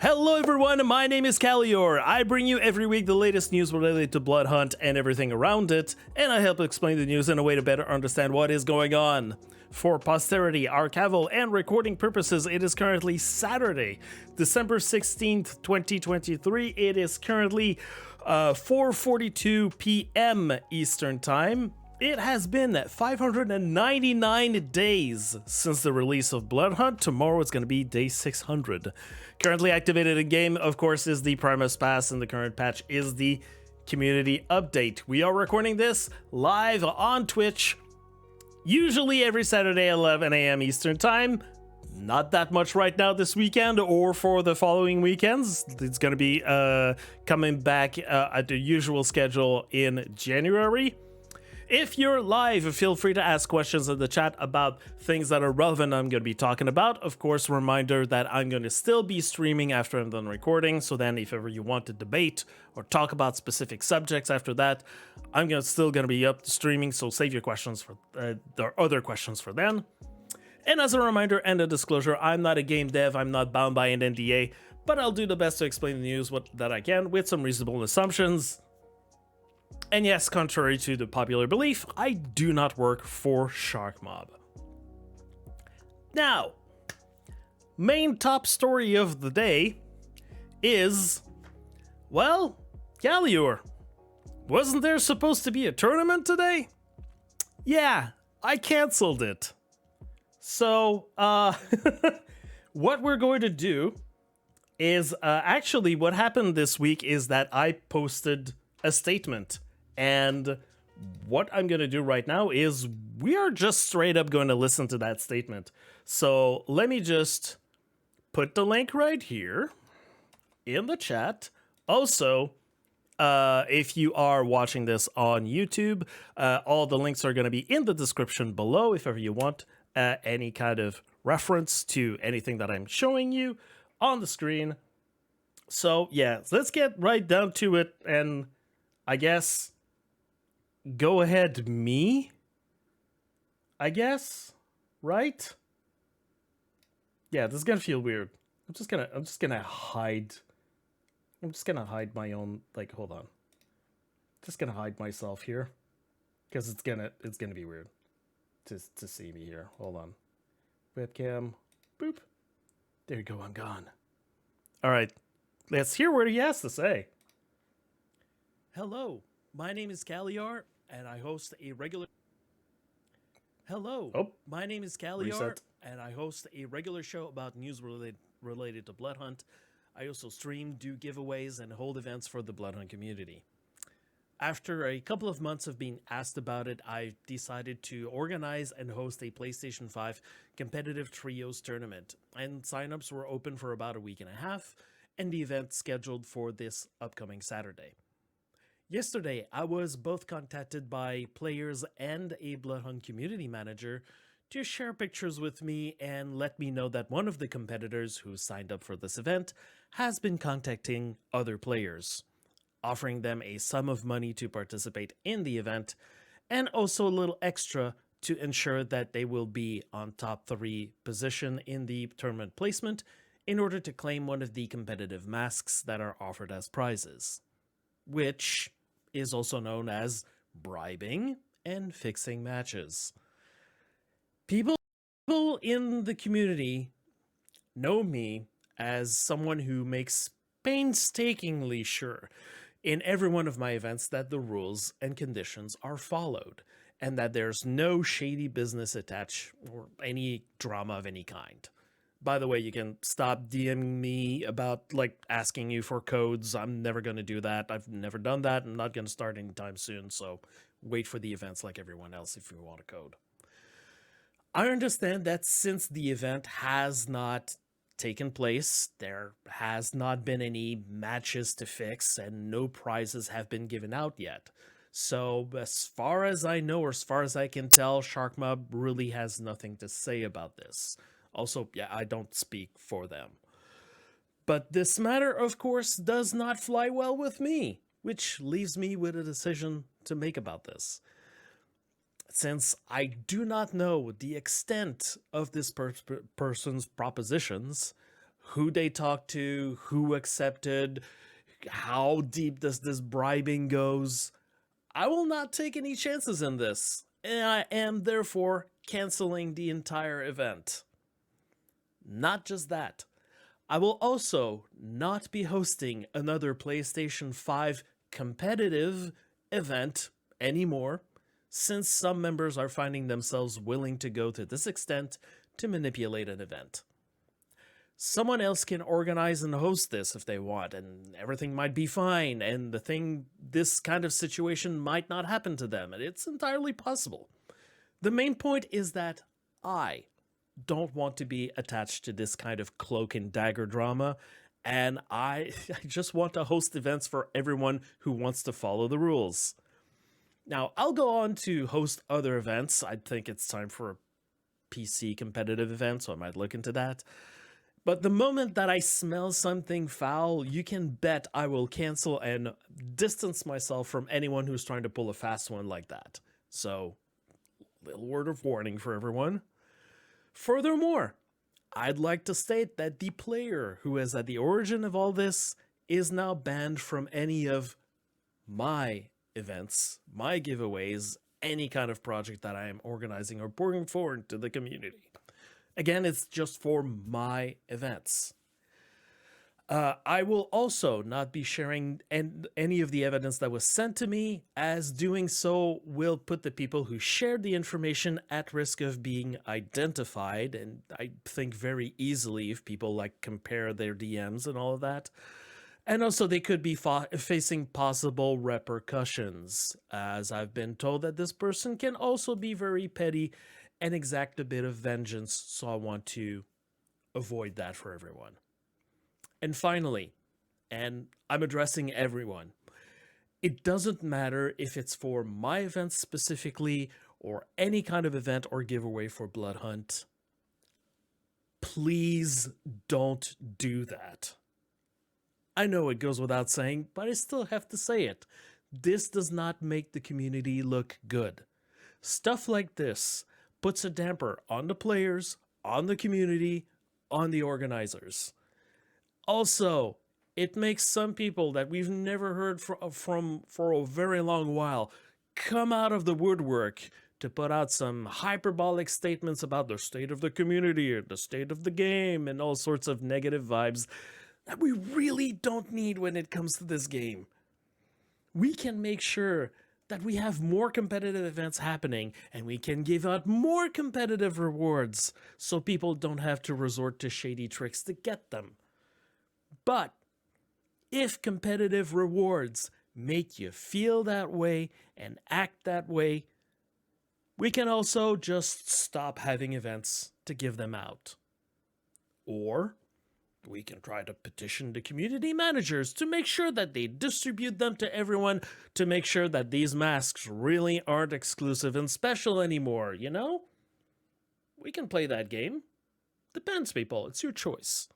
Hello everyone, my name is Khalior. I bring you every week the latest news related to Bloodhunt and everything around it, and I help explain the news in a way to better understand what is going on. For posterity, archival, and recording purposes, it is currently Saturday, December 16th, 2023. It is currently 4:42 p.m. Eastern Time. It has been 599 days since the release of Bloodhunt. Tomorrow it's going to be day 600. Currently activated in game, of course, is the Primus Pass, and the current patch is the community update. We are recording this live on Twitch, usually every Saturday at 11 a.m. Eastern Time. Not that much right now this weekend or for the following weekends. It's going to be coming back at the usual schedule in January. If you're live, feel free to ask questions in the chat about things that are relevant I'm going to be talking about. Of course, reminder that I'm going to still be streaming after I'm done recording, so then if ever you want to debate or talk about specific subjects after that, I'm still going to be up streaming, so save your questions for the other questions for then. And as a reminder and a disclosure, I'm not a game dev, I'm not bound by an NDA, but I'll do the best to explain the news that I can with some reasonable assumptions. And yes, contrary to the popular belief, I do not work for Sharkmob. Now, main top story of the day is, well, Khalior. Wasn't there supposed to be a tournament today? Yeah, I canceled it. So, what we're going to do is, actually what happened this week is that I posted a statement. And what I'm going to do right now is we are just straight up going to listen to that statement. So let me just put the link right here in the chat. Also, if you are watching this on YouTube, all the links are going to be in the description below if ever you want any kind of reference to anything that I'm showing you on the screen. So yeah, let's get right down to it, and I guess go ahead me, I guess, right? Yeah, this is gonna feel weird. I'm just gonna hide my own, like, hold on. Just gonna hide myself here because it's gonna be weird to see me here. Hold on. Webcam, boop. There you go, I'm gone. All right, let's hear what he has to say. Hello, my name is Khalior, and I host a regular... Hello, my name is Khalior, and I host a regular show about news related to Bloodhunt. I also stream, do giveaways, and hold events for the Bloodhunt community. After a couple of months of being asked about it, I decided to organize and host a PlayStation 5 Competitive Trios Tournament, and signups were open for about a week and a half, and the event scheduled for this upcoming Saturday. Yesterday, I was both contacted by players and a Bloodhunt community manager to share pictures with me and let me know that one of the competitors who signed up for this event has been contacting other players, offering them a sum of money to participate in the event, and also a little extra to ensure that they will be on top 3 position in the tournament placement in order to claim one of the competitive masks that are offered as prizes, which is also known as bribing and fixing matches. People in the community know me as someone who makes painstakingly sure in every one of my events that the rules and conditions are followed, and that there's no shady business attached or any drama of any kind. By the way, you can stop DMing me about, like, asking you for codes. I'm never going to do that. I've never done that. I'm not going to start anytime soon, so wait for the events like everyone else if you want a code. I understand that since the event has not taken place, there has not been any matches to fix, and no prizes have been given out yet. So as far as I know, or as far as I can tell, Sharkmob really has nothing to say about this. Also, yeah, I don't speak for them. But this matter, of course, does not fly well with me, which leaves me with a decision to make about this. Since I do not know the extent of this person's propositions, who they talked to, who accepted, how deep does this bribing goes. I will not take any chances in this, and I am therefore canceling the entire event. Not just that, I will also not be hosting another PlayStation 5 competitive event anymore, since some members are finding themselves willing to go to this extent to manipulate an event. Someone else can organize and host this if they want, and everything might be fine, and this kind of situation might not happen to them, and it's entirely possible. The main point is that I don't want to be attached to this kind of cloak and dagger drama, and I just want to host events for everyone who wants to follow the rules. Now, I'll go on to host other events. I think it's time for a PC competitive event, so I might look into that. But the moment that I smell something foul, you can bet I will cancel and distance myself from anyone who's trying to pull a fast one like that. So, little word of warning for everyone. Furthermore, I'd like to state that the player who is at the origin of all this is now banned from any of my events, my giveaways, any kind of project that I am organizing or bringing forward to the community. Again, it's just for my events. I will also not be sharing any of the evidence that was sent to me, as doing so will put the people who shared the information at risk of being identified, and I think very easily if people like compare their DMs and all of that. And also they could be facing possible repercussions, as I've been told that this person can also be very petty and exact a bit of vengeance, so I want to avoid that for everyone. And finally, and I'm addressing everyone, it doesn't matter if it's for my event specifically or any kind of event or giveaway for Bloodhunt. Please don't do that. I know it goes without saying, but I still have to say it. This does not make the community look good. Stuff like this puts a damper on the players, on the community, on the organizers. Also, it makes some people that we've never heard from for a very long while come out of the woodwork to put out some hyperbolic statements about the state of the community or the state of the game and all sorts of negative vibes that we really don't need when it comes to this game. We can make sure that we have more competitive events happening, and we can give out more competitive rewards so people don't have to resort to shady tricks to get them. But if competitive rewards make you feel that way and act that way, we can also just stop having events to give them out. Or we can try to petition the community managers to make sure that they distribute them to everyone, to make sure that these masks really aren't exclusive and special anymore, you know? We can play that game. Depends, people. It's your choice.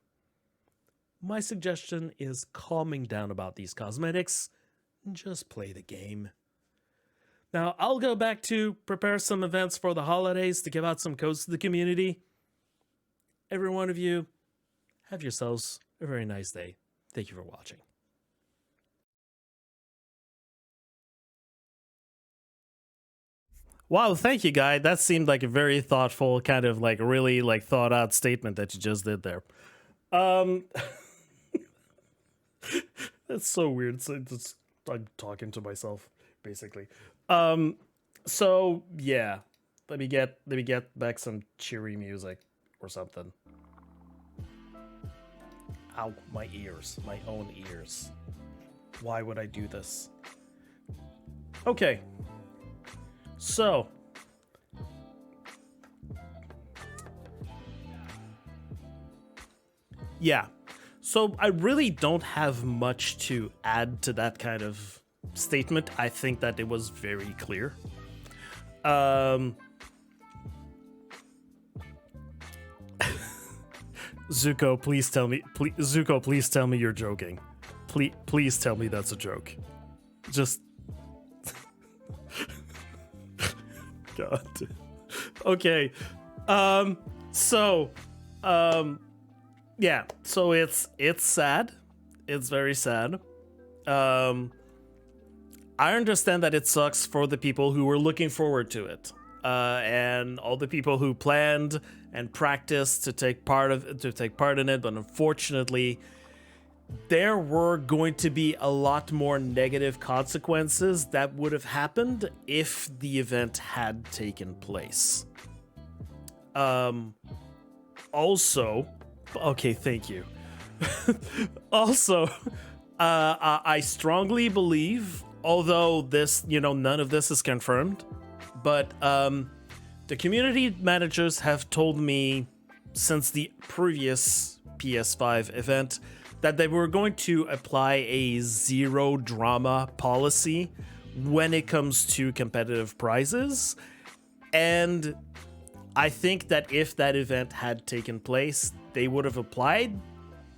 My suggestion is calming down about these cosmetics and just play the game. Now, I'll go back to prepare some events for the holidays to give out some codes to the community. Every one of you, have yourselves a very nice day. Thank you for watching. Wow, thank you, guy. That seemed like a very thoughtful, kind of like really like thought out statement that you just did there. That's so weird. So I'm talking to myself, basically. So yeah, let me get back some cheery music or something. Ow, my ears, my own ears. Why would I do this? Okay. So yeah. So I really don't have much to add to that kind of statement. I think that it was very clear. Zuko, please tell me. Zuko, please tell me you're joking. Please tell me that's a joke. Just. God. Okay. yeah, so it's sad. It's very sad. I understand that it sucks for the people who were looking forward to it, and all the people who planned and practiced to take part in it. But unfortunately, there were going to be a lot more negative consequences that would have happened if the event had taken place. Also, okay, thank you. Also, I strongly believe, although this, none of this is confirmed, but the community managers have told me since the previous PS5 event that they were going to apply a zero drama policy when it comes to competitive prizes. And I think that if that event had taken place, they would have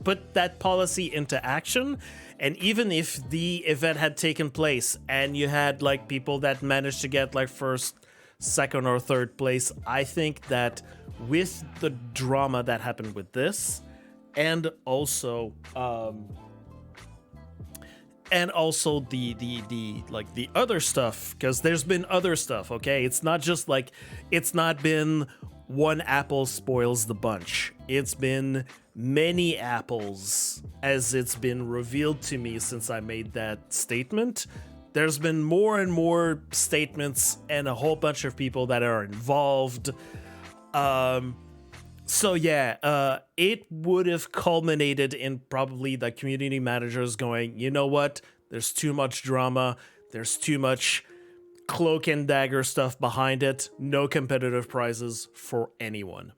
put that policy into action. And even if the event had taken place and you had like people that managed to get like first, second, or third place, I think that with the drama that happened with this, and also the other stuff, because there's been other stuff, okay? It's not just like, it's not been one apple spoils the bunch. It's been many apples, as it's been revealed to me since I made that statement. There's been more and more statements and a whole bunch of people that are involved. So yeah, it would have culminated in probably the community managers going, you know what? There's too much drama. There's too much cloak and dagger stuff behind it. No competitive prizes for anyone.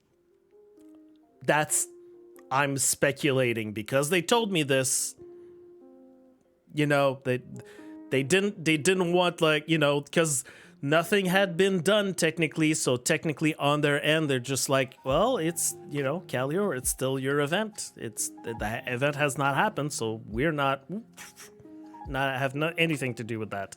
I'm speculating because they told me this. They didn't want, like, because nothing had been done technically, so technically on their end, they're just like, well, it's, Khalior, it's still your event. The event has not happened, so we're not anything to do with that.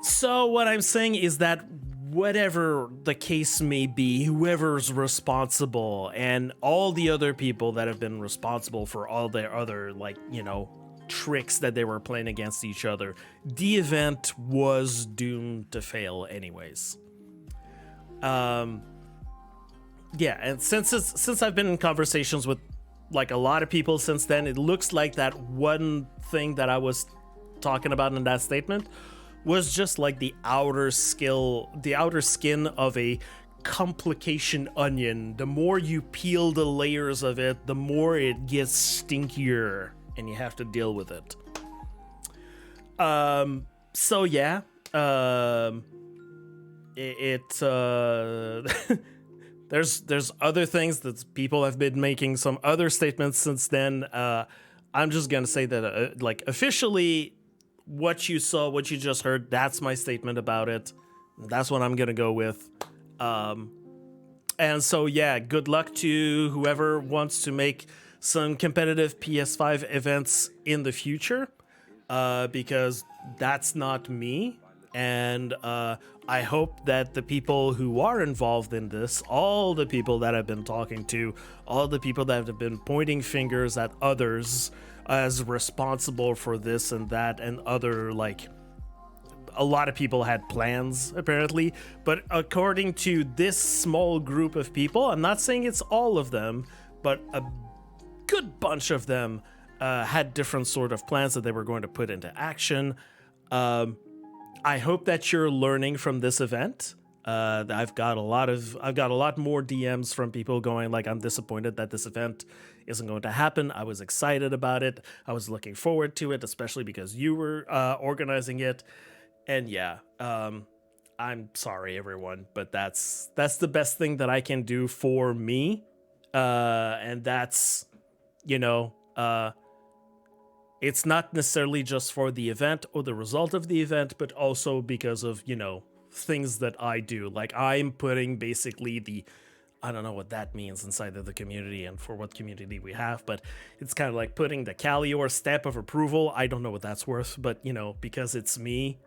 So what I'm saying is that whatever the case may be, whoever's responsible and all the other people that have been responsible for all their other, tricks that they were playing against each other, the event was doomed to fail anyways. And since I've been in conversations with like a lot of people since then, it looks like that one thing that I was talking about in that statement was just like the outer skin of a complication onion. The more you peel the layers of it, the more it gets stinkier, and you have to deal with it. So yeah, there's other things that people have been making some other statements since then. I'm just gonna say that officially, what you just heard, that's my statement about it. That's what I'm gonna go with. And so yeah, good luck to whoever wants to make some competitive PS5 events in the future, because that's not me. And I hope that the people who are involved in this, all the people that I've been talking to, all the people that have been pointing fingers at others as responsible for this and that and other, a lot of people had plans apparently, but according to this small group of people, I'm not saying it's all of them, but a good bunch of them had different sort of plans that they were going to put into action. I hope that you're learning from this event. I've got a lot more DMs from people going like, I'm disappointed that this event isn't going to happen. I was excited about it. I was looking forward to it, especially because you were organizing it. And yeah, I'm sorry everyone, but that's the best thing that I can do for me. And that's, it's not necessarily just for the event or the result of the event, but also because of, things that I do. Like, I'm putting basically I don't know what that means inside of the community and for what community we have, but it's kind of like putting the Khalior stamp of approval. I don't know what that's worth, but, because it's me,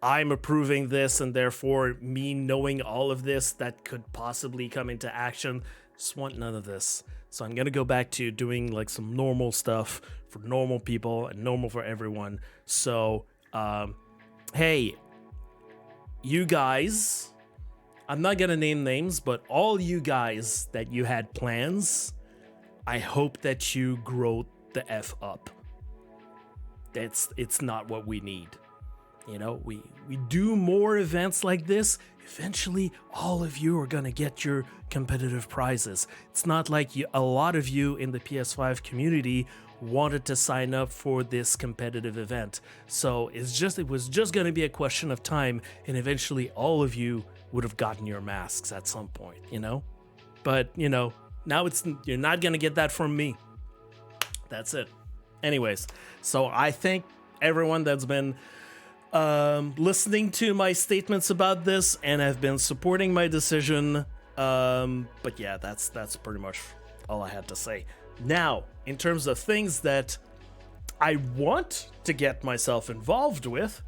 I'm approving this, and therefore me knowing all of this that could possibly come into action, Just want none of this. So I'm gonna go back to doing like some normal stuff for normal people and normal for everyone. So, hey, you guys, I'm not gonna name names, but all you guys that you had plans, I hope that you grow the F up. It's not what we need. You know, we do more events like this. Eventually, all of you are gonna get your competitive prizes. It's not like a lot of you in the PS5 community wanted to sign up for this competitive event. So it was just gonna be a question of time, and eventually all of you would have gotten your masks at some point, you know? But, you know, now you're not gonna get that from me. That's it. Anyways, so I thank everyone that's been listening to my statements about this and have been supporting my decision. But yeah, that's pretty much all I had to say. Now, in terms of things that I want to get myself involved with,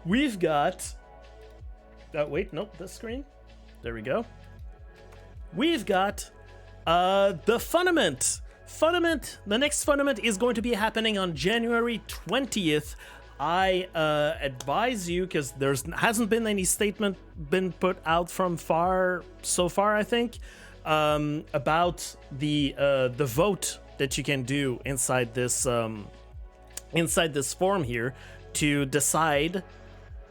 we've got... wait, nope, this screen. There we go. We've got the FUNament. The next FUNament is going to be happening on January 20th. I advise you, because hasn't been any statement been put out so far, I think, about the vote that you can do inside this form here to decide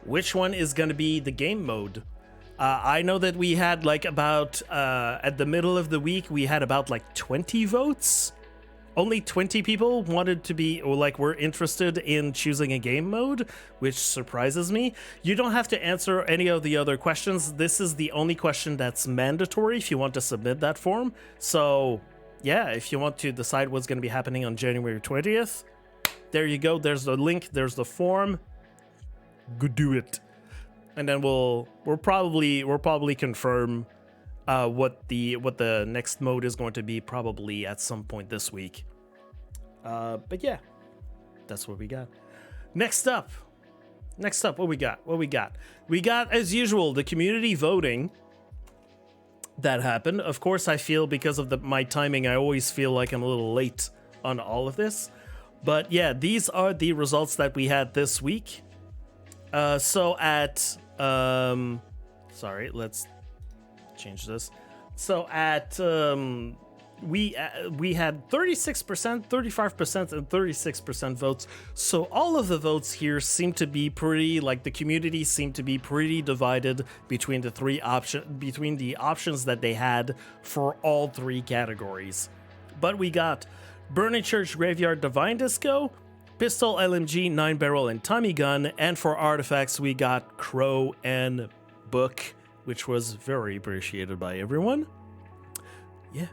which one is going to be the game mode. I know that we had like about at the middle of the week we had about like 20 votes. Only 20 people wanted to be, or like were interested in choosing a game mode, which surprises me. You don't have to answer any of the other questions. This is the only question that's mandatory if you want to submit that form. So yeah, if you want to decide what's going to be happening on January 20th, there you go. There's the link. There's the form. Go do it. And then we'll probably confirm what the next mode is going to be, probably at some point this week. But yeah, that's what we got. Next up, what we got? We got, as usual, the community voting that happened. Of course, I feel because of my timing, I always feel like I'm a little late on all of this. But yeah, these are the results that we had this week. So at sorry, let's change this. So at we had 36%, 35%, and 36% votes. So all of the votes here seem to be pretty, like the community seemed to be pretty divided between the options that they had for all three categories. But we got Burning Church Graveyard Divine Disco, Pistol, LMG, 9-barrel, and Tommy Gun, and for artifacts we got Crow and Book, which was very appreciated by everyone. Yeah.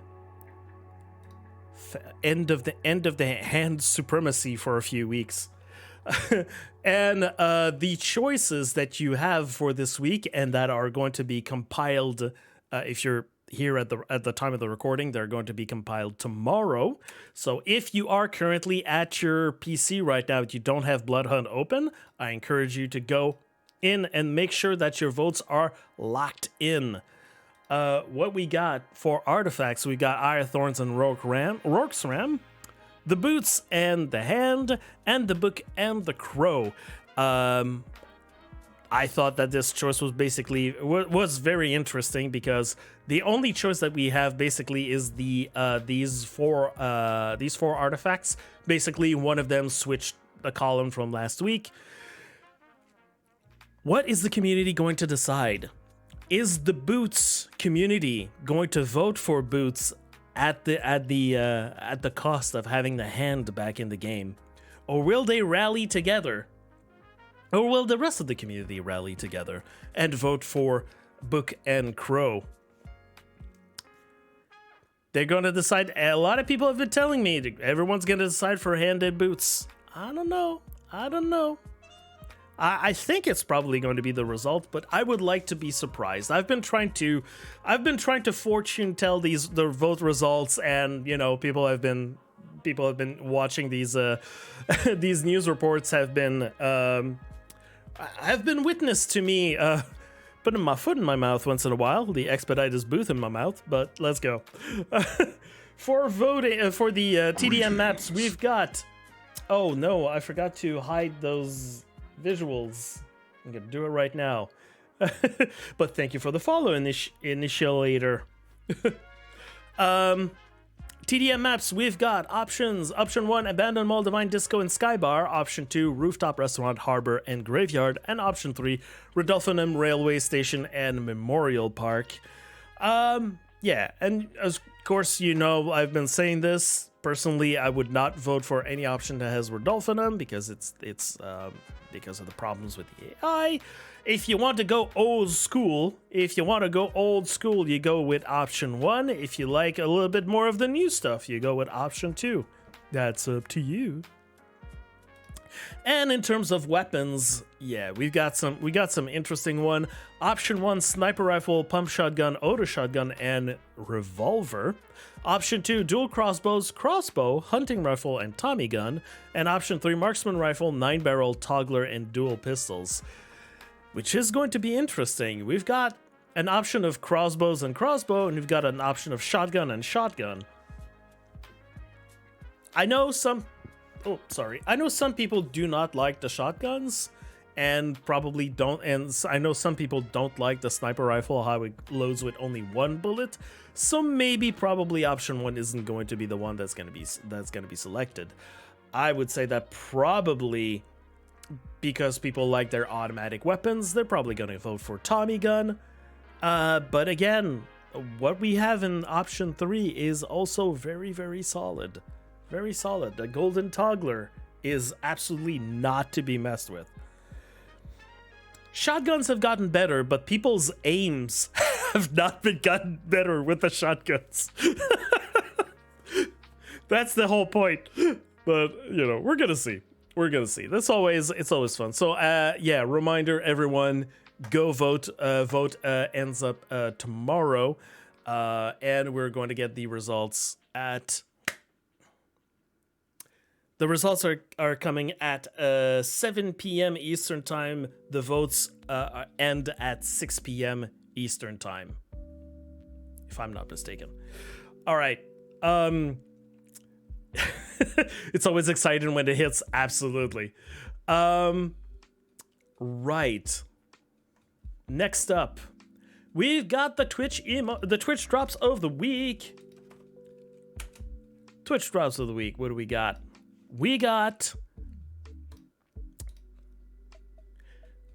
End of the hand supremacy for a few weeks. And the choices that you have for this week and that are going to be compiled, if you're here at the time of the recording, they're going to be compiled tomorrow. So if you are currently at your PC right now, you don't have Bloodhunt open, I encourage you to go in and make sure that your votes are locked in. What we got for artifacts, we got Eye of Thorns and Rourke's Ram, the Boots and the Hand, and the Book and the Crow. I thought that this choice was was very interesting because the only choice that we have basically is these four artifacts. Basically, one of them switched a column from last week. What is the community going to decide? Is the Boots community going to vote for Boots at the cost of having the Hand back in the game, or will they rally together? Or will the rest of the community rally together and vote for Book and Crow? They're going to decide. A lot of people have been telling me everyone's going to decide for Hand and Boots. I don't know. I think it's probably going to be the result, but I would like to be surprised. I've been trying to fortune tell the vote results, and you know, people have been watching these news reports have been witness to me putting my foot in my mouth once in a while. The Expeditors booth in my mouth, but let's go. For voting for the TDM maps, we've got. Oh no, I forgot to hide those visuals. I'm gonna do it right now. But thank you for the follow, initiator. TDM maps, we've got options. Option 1, Abandoned Mall, Divine Disco, and Skybar. Option 2, Rooftop Restaurant, Harbor, and Graveyard. And Option 3, Rodolphinum Railway Station and Memorial Park. Yeah, and of course, you know, I've been saying this. Personally, I would not vote for any option that has Rodolphinum because it's because of the problems with the AI. If you want to go old school, you go with option 1. If you like a little bit more of the new stuff, you go with option 2. That's up to you. And in terms of weapons, yeah, we got some interesting one. Option 1, sniper rifle, pump shotgun, auto shotgun, and revolver. Option 2, dual crossbows, crossbow, hunting rifle, and Tommy gun. And option 3, marksman rifle, 9-barrel, toggler, and dual pistols. Which is going to be interesting. We've got an option of crossbows and crossbow, and we've got an option of shotgun and shotgun. I know some people do not like the shotguns, and probably don't. And I know some people don't like the sniper rifle, how it loads with only 1 bullet. So maybe probably option 1 isn't going to be the one that's going to be selected. I would say that probably, because people like their automatic weapons, they're probably going to vote for Tommy gun. But again, what we have in option 3 is also very, very solid. Very solid. The golden toggler is absolutely not to be messed with. Shotguns have gotten better, but people's aims have not been gotten better with the shotguns. That's the whole point. But, you know, we're going to see. It's always fun. So, yeah, reminder, everyone, go vote. Vote ends up tomorrow. And we're going to get the results at... The results are coming at 7 p.m. Eastern Time. The votes end at 6 p.m. Eastern Time, if I'm not mistaken. All right. It's always exciting when it hits. Absolutely. Right. Next up, we've got the Twitch drops of the week. Twitch drops of the week. What do we got? We got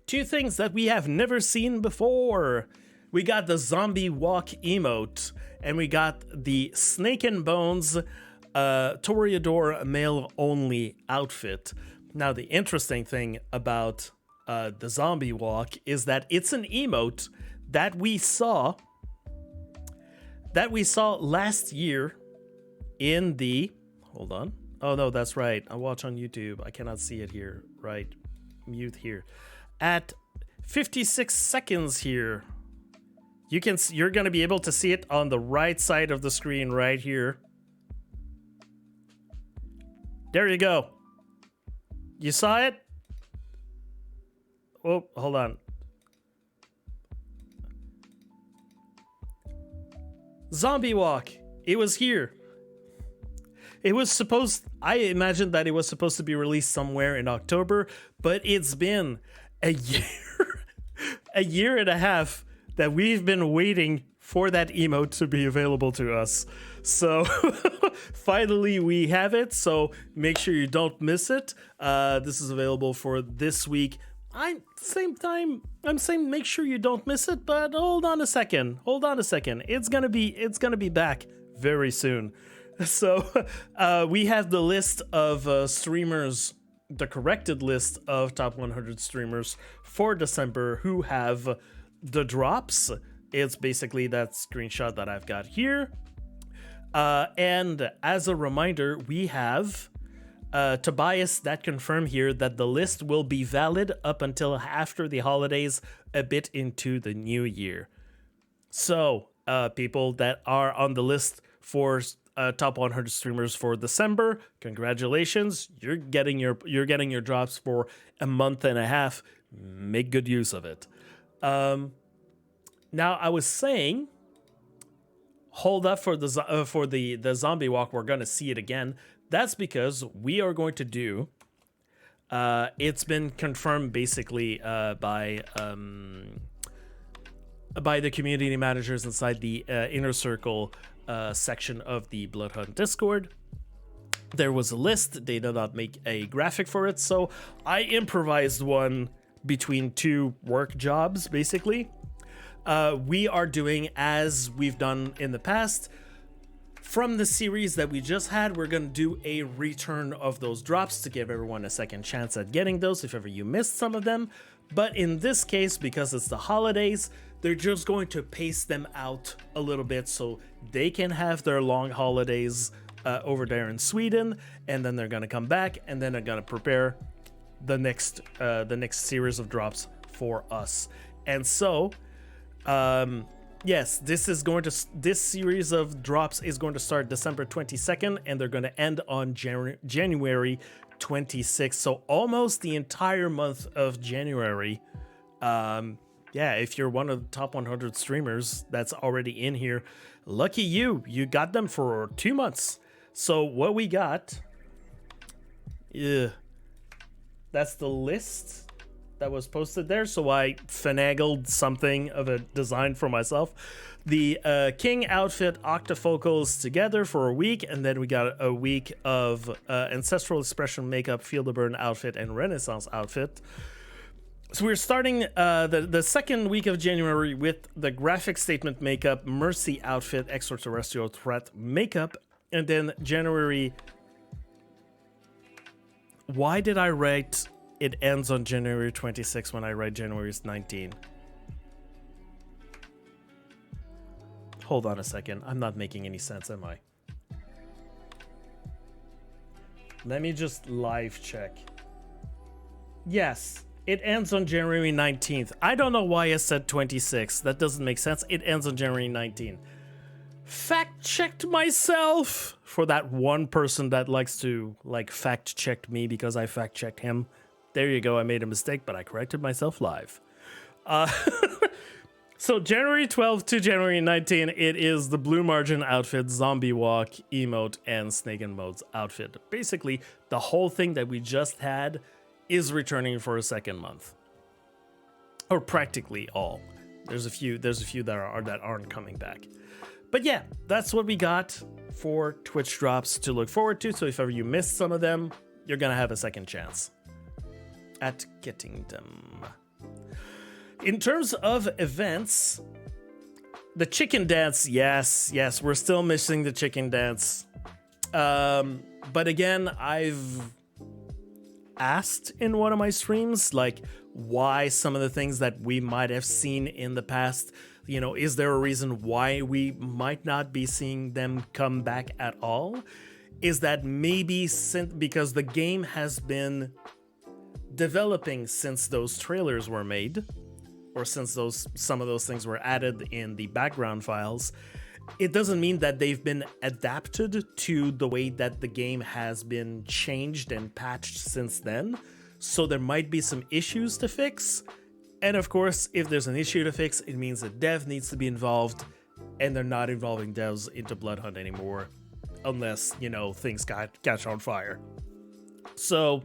2 things that we have never seen before. We got the zombie walk emote, and we got the Snake and Bones Toreador male only outfit. Now, the interesting thing about the zombie walk is that it's an emote that we saw last year in the... Hold on. Oh, no, that's right. I watch on YouTube. I cannot see it here. Right. Mute here. At 56 seconds here. You're going to be able to see it on the right side of the screen right here. There you go. You saw it? Oh, hold on. Zombie walk. It was here. I imagined that it was supposed to be released somewhere in October, but it's been a year and a half that we've been waiting for that emote to be available to us. So finally we have it, so make sure you don't miss it. This is available for this week. Same time, I'm saying make sure you don't miss it, but hold on a second. It's gonna be back very soon. So we have the list of streamers, the corrected list of top 100 streamers for December who have the drops. It's basically that screenshot that I've got here. And as a reminder, we have Tobias that confirmed here that the list will be valid up until after the holidays, a bit into the new year. So people that are on the list for top 100 streamers for December, congratulations, you're getting your drops for a month and a half. Make good use of it. Now, I was saying, hold up for the zombie walk. We're going to see it again. That's because we are going to do... it's been confirmed basically by the community managers inside the Inner Circle section of the Bloodhunt Discord. There was a list. They did not make a graphic for it, so I improvised one between two work jobs, basically. We are doing as we've done in the past. From the series that we just had, we're going to do a return of those drops to give everyone a second chance at getting those if ever you missed some of them. But in this case, because it's the holidays, they're just going to pace them out a little bit so they can have their long holidays over there in Sweden, and then they're going to come back, and then they're going to prepare the next series of drops for us. And so, yes, this series of drops is going to start December 22nd, and they're going to end on January 26th. So almost the entire month of January. Yeah, if you're one of the top 100 streamers that's already in here, lucky you got them for 2 months. So what we got, that's the list that was posted there. So I finagled something of a design for myself. The King outfit, octafocals together for a week, and then we got a week of Ancestral Expression makeup, Field of Burn outfit, and Renaissance outfit. So we're starting the second week of January with the Graphic Statement makeup, Mercy outfit, Extraterrestrial Threat makeup, and then January... Why did I write it ends on January 26 when I write January 19? Hold on a second. I'm not making any sense, am I? Let me just live check. Yes, it ends on January 19th. I don't know why I said 26. That doesn't make sense. It ends on January 19th. Fact-checked myself for that one person that likes to fact-check me because I fact-checked him. There you go. I made a mistake, but I corrected myself live. So January 12th to January 19th, it is the Blue Margin outfit, Zombie Walk, Emote, and Snake and Mode's outfit. Basically, the whole thing that we just had is returning for a second month, or practically all. There's a few that aren't coming back. But yeah, that's what we got for Twitch drops to look forward to. So if ever you missed some of them, you're gonna have a second chance at getting them. In terms of events, the chicken dance, yes, we're still missing the chicken dance. But again, I've asked in one of my streams, why some of the things that we might have seen in the past, is there a reason why we might not be seeing them come back at all? Is that maybe because the game has been developing since those trailers were made, or since some of those things were added in the background files? It doesn't mean that they've been adapted to the way that the game has been changed and patched since then. So there might be some issues to fix. And of course, if there's an issue to fix, it means that dev needs to be involved, and they're not involving devs into Bloodhunt anymore, unless, things catch on fire. So,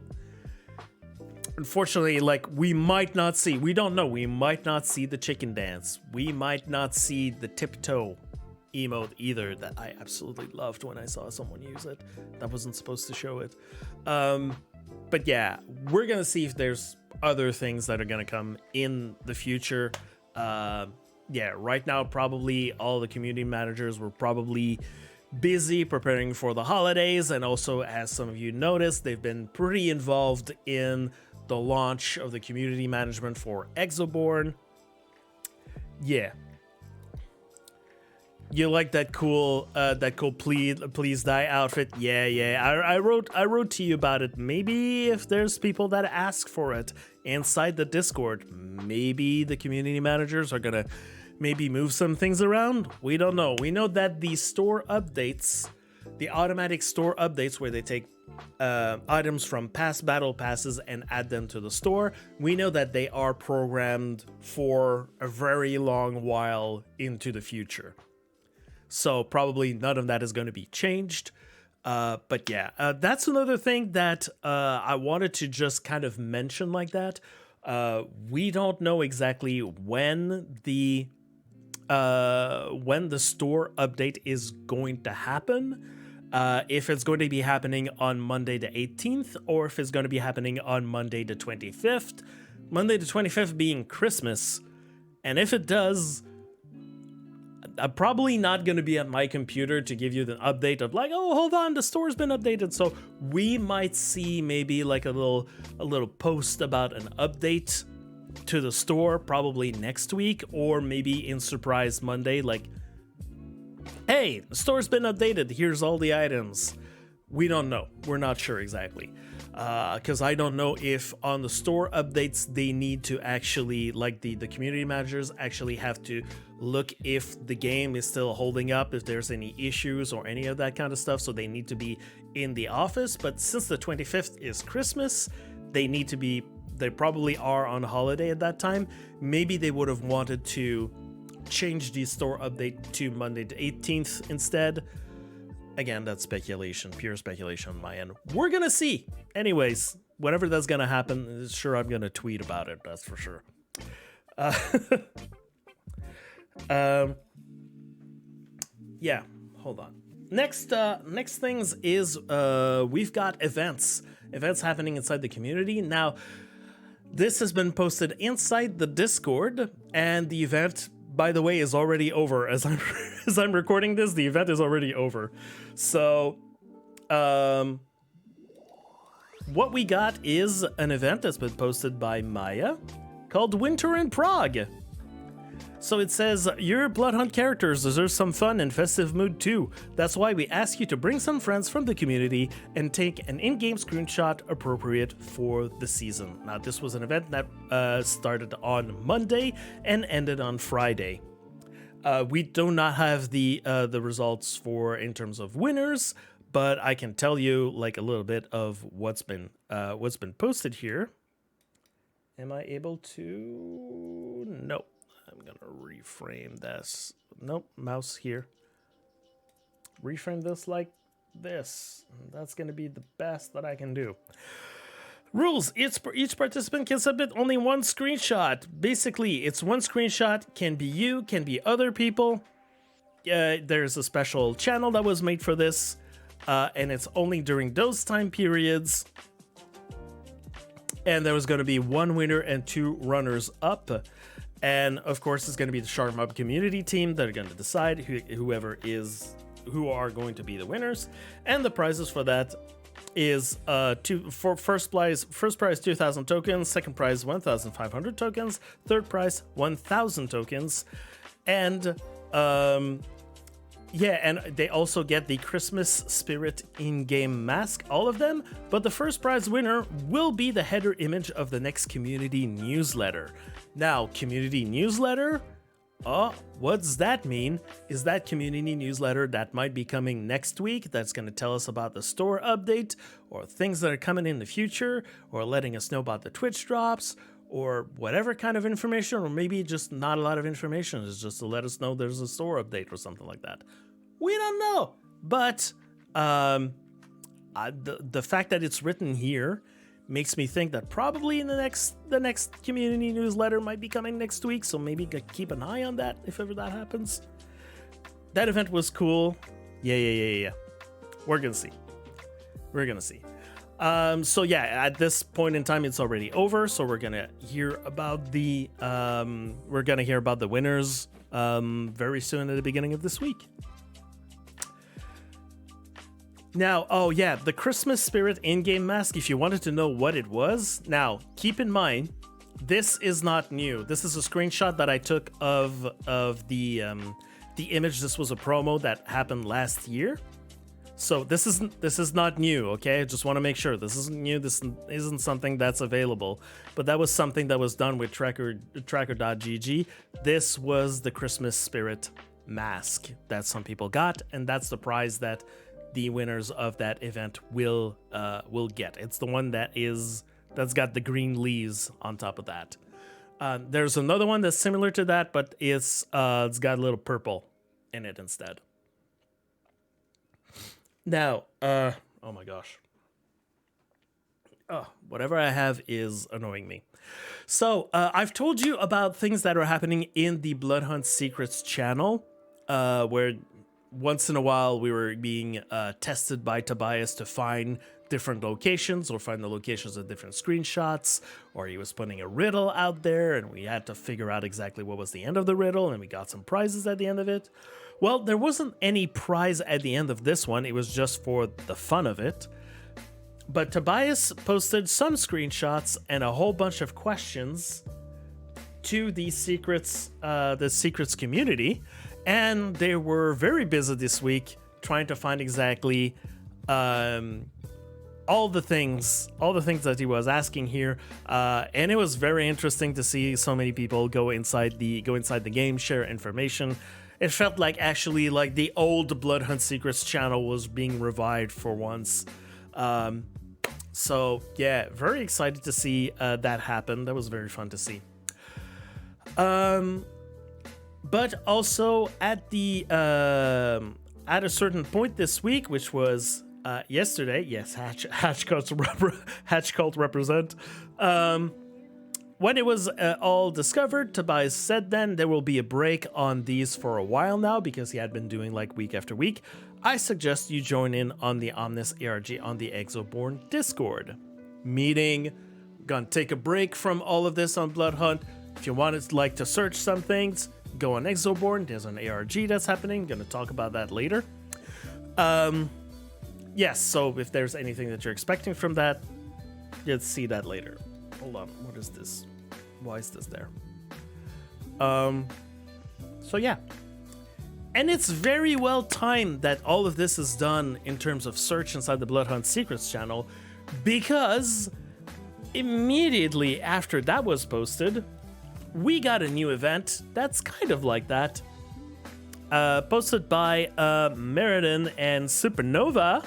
unfortunately, we might not see the chicken dance. We might not see the tiptoe emote either, that I absolutely loved when I saw someone use it. That wasn't supposed to show it. But yeah, we're gonna see if there's other things that are gonna come in the future. Yeah, right now probably all the community managers were probably busy preparing for the holidays, and also, as some of you noticed, they've been pretty involved in the launch of the community management for Exoborne. Yeah. You like that cool please die outfit? Yeah. I wrote to you about it. Maybe if there's people that ask for it inside the Discord, maybe the community managers are gonna maybe move some things around. We don't know. We know that the store updates the automatic store updates where they take items from past battle passes and add them to the store, we know that they are programmed for a very long while into the future. So probably none of that is going to be changed. But yeah, that's another thing that I wanted to just kind of mention like that. We don't know exactly when the store update is going to happen. If it's going to be happening on Monday the 18th, or if it's going to be happening on Monday the 25th. Monday the 25th being Christmas. And if it does, I'm probably not going to be at my computer to give you the update of like, oh, hold on, the store's been updated. So we might see maybe like a little post about an update to the store probably next week, or maybe in Surprise Monday, like, hey, the store's been updated, here's all the items. We don't know. We're not sure exactly. Because I don't know if on the store updates they need to actually, like the community managers actually have to look if the game is still holding up, if there's any issues or any of that kind of stuff, so they need to be in the office. But since the 25th is Christmas, they probably are on holiday at that time. Maybe they would have wanted to change the store update to Monday the 18th instead. Again, that's speculation, pure speculation on my end. We're gonna see. Anyways, whenever that's gonna happen, sure, I'm gonna tweet about it, that's for sure. Yeah, hold on. Next things is we've got events happening inside the community. Now, this has been posted inside the Discord, and the event, by the way, is already over. As I'm recording this, the event is already over. So, what we got is an event that's been posted by Maya called Winter in Prague. So it says, your Bloodhunt characters deserve some fun and festive mood too. That's why we ask you to bring some friends from the community and take an in-game screenshot appropriate for the season. Now, this was an event that started on Monday and ended on Friday. We do not have the results in terms of winners, but I can tell you like a little bit of what's been posted here. Am I able to? No. I'm gonna reframe this. Nope, mouse here. Reframe this like this. That's gonna be the best that I can do. Rules: each participant can submit only one screenshot. Basically, it's one screenshot. Can be you, can be other people. There's a special channel that was made for this, and it's only during those time periods. And there was going to be one winner and two runners up. And of course, it's going to be the Sharkmob community team that are going to decide who are going to be the winners. And the prizes for that is for first prize 2,000 tokens, second prize 1,500 tokens, third prize 1,000 tokens, and yeah, and they also get the Christmas Spirit in-game mask, all of them. But the first prize winner will be the header image of the next community newsletter. Now, community newsletter, what does that mean? Is that community newsletter that might be coming next week that's going to tell us about the store update, or things that are coming in the future, or letting us know about the Twitch drops, or whatever kind of information, or maybe just not a lot of information. It's just to let us know there's a store update or something like that. We don't know. But the fact that it's written here makes me think that probably the next community newsletter might be coming next week, so maybe keep an eye on that if ever that happens. That event was cool. Yeah. We're gonna see. So yeah, at this point in time, it's already over. So we're gonna hear about the winners very soon at the beginning of this week. Now, oh yeah, the Christmas Spirit in-game mask, if you wanted to know what it was. Now, keep in mind, this is not new. This is a screenshot that I took of the image. This was a promo that happened last year. So this is not new, okay? I just want to make sure this isn't new. This isn't something that's available. But that was something that was done with tracker.gg. This was the Christmas Spirit mask that some people got, and that's the prize that the winners of that event will get. It's the one that's got the green leaves on top of that. There's another one that's similar to that, but it's got a little purple in it instead. Now, oh my gosh. Oh, whatever I have is annoying me. So, I've told you about things that are happening in the Bloodhunt-secrets channel, where once in a while we were being tested by Tobias to find different locations or find the locations of different screenshots, or he was putting a riddle out there and we had to figure out exactly what was the end of the riddle, and we got some prizes at the end of it. Well, there wasn't any prize at the end of this one. It was just for the fun of it. But Tobias posted some screenshots and a whole bunch of questions to the secrets community, and they were very busy this week trying to find exactly all the things that he was asking here, and it was very interesting to see so many people go inside the game, share information. It felt like actually like the old Bloodhunt-secrets channel was being revived for once. So yeah, very excited to see that happen. That was very fun to see. But also at a certain point this week, which was yesterday, yes, Hatch Cult represent. When it was all discovered, Tobias said then there will be a break on these for a while now because he had been doing like week after week. I suggest you join in on the Omnis ARG on the Exoborne Discord. Meaning, gonna take a break from all of this on Bloodhunt. If you wanted to search some things, go on Exoborne. There's an ARG that's happening. Gonna talk about that later. Yes, so if there's anything that you're expecting from that, you'll see that later. Hold on, what is this? Why is this there? So yeah. And it's very well timed that all of this is done in terms of search inside the Bloodhunt-secrets channel, because immediately after that was posted, we got a new event that's kind of like that. Posted by Meriden and Supernova.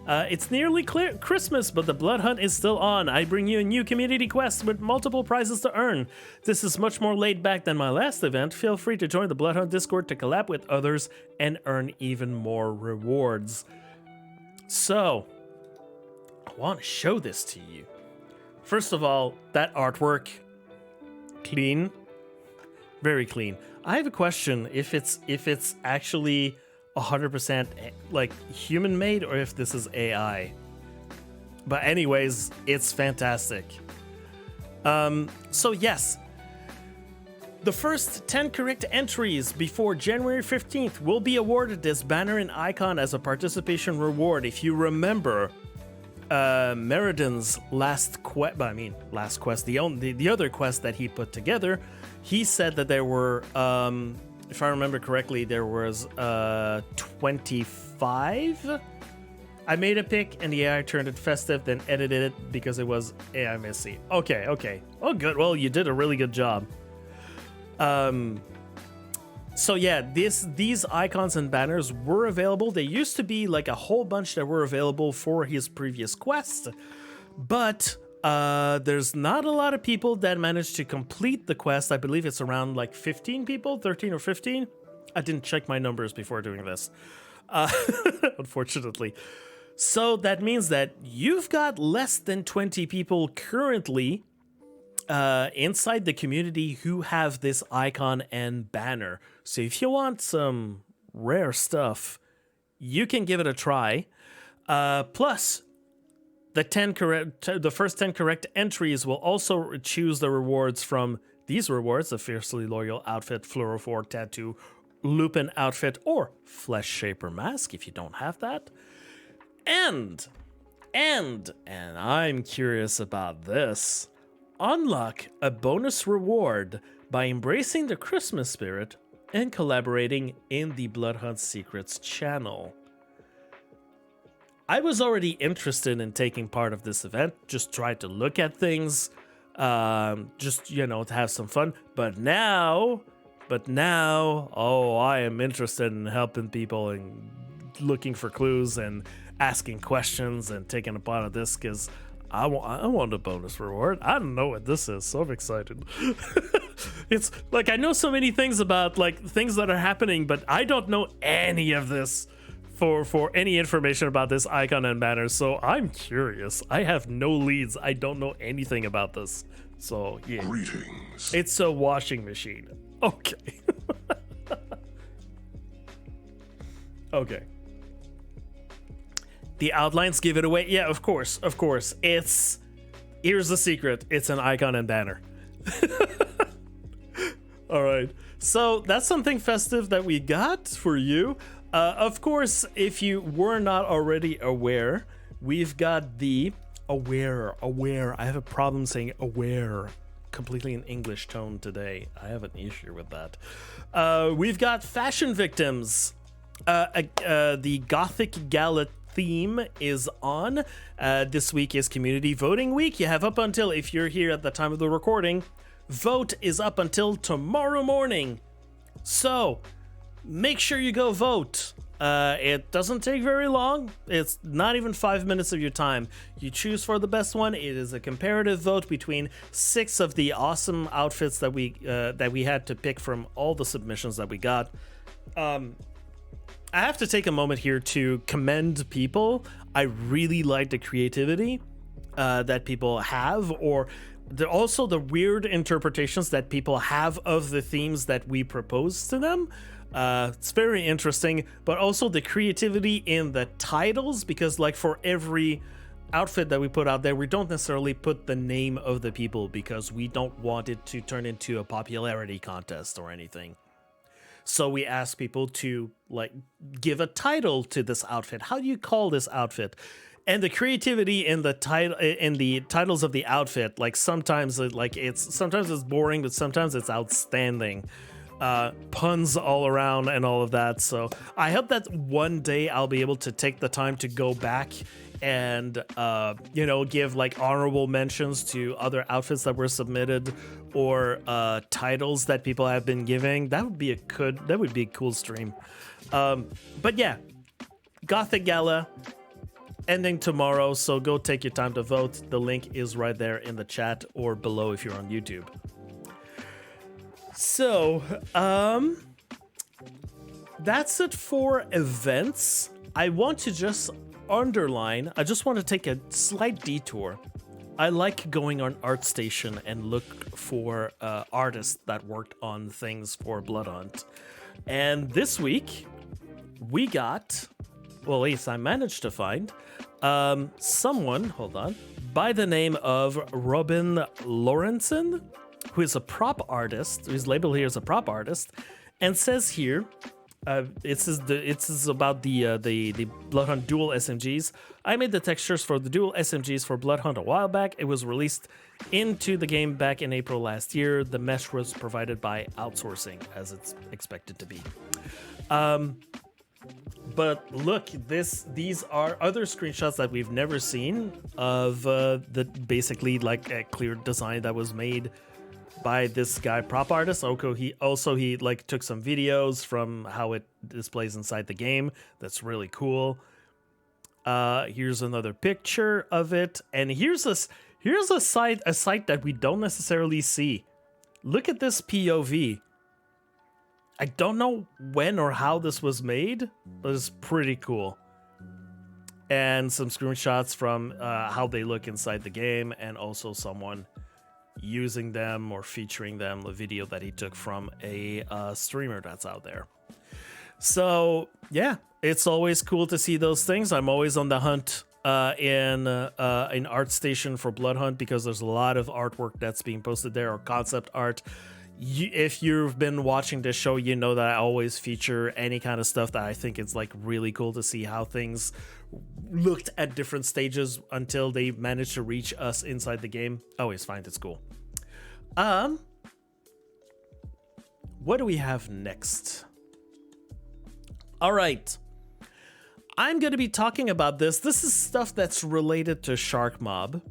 It's nearly Christmas, but the Bloodhunt is still on. I bring you a new community quest with multiple prizes to earn. This is much more laid back than my last event. Feel free to join the Bloodhunt Discord to collab with others and earn even more rewards. So, I want to show this to you. First of all, that artwork, clean, very clean. I have a question if it's actually 100% like human made or if this is AI. But anyways, it's fantastic. So yes, the first 10 correct entries before January 15th will be awarded this banner and icon as a participation reward. If you remember Meriden's last quest, the other quest that he put together, he said that there were if I remember correctly, there was 25. I made a pick and the AI turned it festive, then edited it because it was AI messy. Okay. Oh, good. Well, you did a really good job. So yeah, these icons and banners were available. There used to be like a whole bunch that were available for his previous quest, but there's not a lot of people that managed to complete the quest. I believe it's around like 15 people, 13 or 15. I didn't check my numbers before doing this, unfortunately. So that means that you've got less than 20 people currently inside the community who have this icon and banner. So if you want some rare stuff, you can give it a try. Plus, the first 10 correct entries will also choose the rewards from these rewards: the Fiercely Loyal Outfit, Fluorophore Tattoo, Lupin Outfit, or Flesh Shaper Mask if you don't have that. And I'm curious about this. Unlock a bonus reward by embracing the Christmas spirit and collaborating in the Bloodhunt-secrets channel. I was already interested in taking part of this event, just try to look at things, to have some fun. But now, oh, I am interested in helping people and looking for clues and asking questions and taking a part of this because I want a bonus reward. I don't know what this is, so I'm excited. It's like I know so many things about like things that are happening, but I don't know any of this for any information about this icon and banner. So I'm curious. I have no leads. I don't know anything about this. So yeah. Greetings. It's a washing machine. Okay. Okay. The outlines give it away. Yeah, of course. Here's the secret. It's an icon and banner. All right. So that's something festive that we got for you. Of course, if you were not already aware, we've got the aware. I have a problem saying aware completely in English tone today. I have an issue with that. We've got fashion victims. The Gothic Gala theme is on. This week is community voting week. You have up until, if you're here at the time of the recording, vote is up until tomorrow morning. So make sure you go vote. It doesn't take very long. It's not even 5 minutes of your time. You choose for the best one. It is a comparative vote between 6 of the awesome outfits that we had to pick from all the submissions that we got. I have to take a moment here to commend people. I really like the creativity that people have, or also the weird interpretations that people have of the themes that we propose to them. It's very interesting, but also the creativity in the titles, because like for every outfit that we put out there, we don't necessarily put the name of the people because we don't want it to turn into a popularity contest or anything. So we ask people to like give a title to this outfit. How do you call this outfit? And the creativity in the title, in the titles of the outfit, like sometimes it's boring, but sometimes it's outstanding. Puns all around and all of that. So I hope that one day I'll be able to take the time to go back and give like honorable mentions to other outfits that were submitted or titles that people have been giving. That would be a cool stream. But yeah, Gothic Gala ending tomorrow, so go take your time to vote. The link is right there in the chat or below if you're on YouTube. So, that's it for events. I want to just underline, I just want to take a slight detour. I like going on ArtStation and look for artists that worked on things for Bloodhunt. And this week, we got, well, at least I managed to find, someone, hold on, by the name of Robin Lorentzen, who is a prop artist, whose label here is a prop artist, and says here, it's about the Bloodhunt dual SMGs. I made the textures for the dual SMGs for Bloodhunt a while back. It was released into the game back in April last year. The mesh was provided by outsourcing, as it's expected to be. But look, these are other screenshots that we've never seen of the basically like a clear design that was made by this guy, prop artist. He like took some videos from how it displays inside the game. That's really cool. Here's another picture of it, and here's a site that we don't necessarily see. Look at this POV. I don't know when or how this was made, but it's pretty cool. And some screenshots from how they look inside the game, and also someone using them or featuring them, the video that he took from a streamer that's out there. So yeah, it's always cool to see those things. I'm always on the hunt in ArtStation for Bloodhunt because there's a lot of artwork that's being posted there, or concept art. If you've been watching this show, you know that I always feature any kind of stuff that I think it's like really cool to see how things looked at different stages until they managed to reach us inside the game. I always find it's cool. What do we have next? All right. I'm going to be talking about this. This is stuff that's related to Sharkmob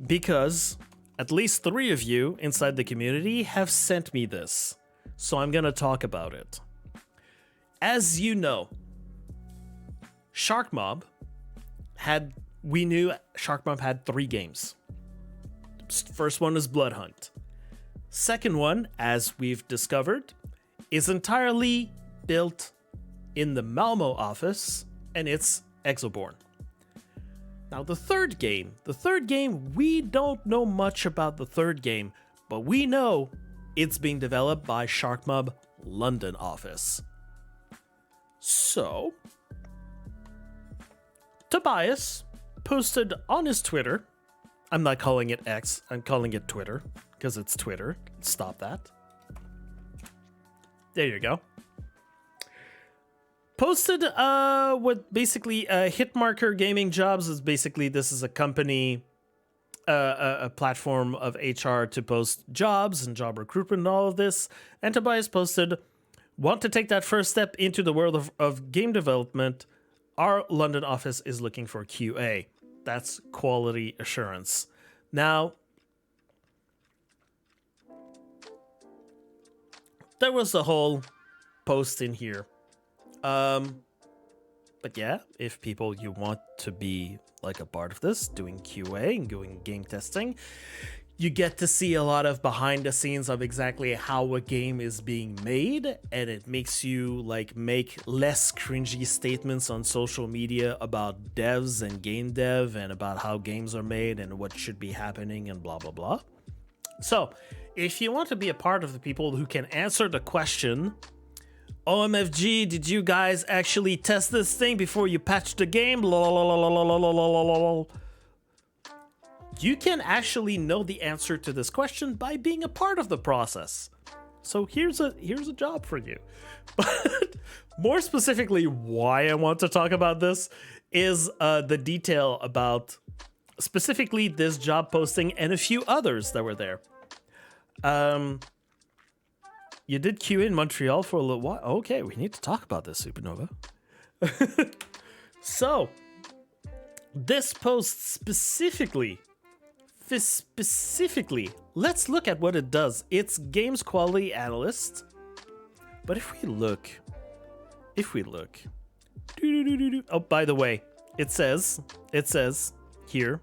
because at least 3 of you inside the community have sent me this. So I'm going to talk about it. As you know, we knew Sharkmob had 3 games. First one is Bloodhunt. Second one, as we've discovered, is entirely built in the Malmo office, and it's Exoborne. Now the third game, we don't know much about the third game, but we know it's being developed by Sharkmob London office. So, Tobias posted on his Twitter, I'm not calling it X, I'm calling it Twitter, because it's Twitter. Stop that. There you go. Posted what basically Hitmarker Gaming Jobs is basically, this is a company, a platform of HR to post jobs and job recruitment and all of this. And Tobias posted, want to take that first step into the world of game development? Our London office is looking for QA. That's quality assurance. Now, there was a whole post in here. But yeah, if you want to be like a part of this, doing QA and doing game testing, you get to see a lot of behind the scenes of exactly how a game is being made, and it makes you like make less cringy statements on social media about devs and game dev and about how games are made and what should be happening and blah blah blah. So, if you want to be a part of the people who can answer the question, OMFG, did you guys actually test this thing before you patched the game? You can actually know the answer to this question by being a part of the process. So here's a job for you. But more specifically, why I want to talk about this is the detail about specifically this job posting and a few others that were there. You did QA in Montreal for a little while. Okay, we need to talk about this, Supernova. So, this post specifically, let's look at what it does. It's games quality analyst. But if we look, oh, by the way, it says here,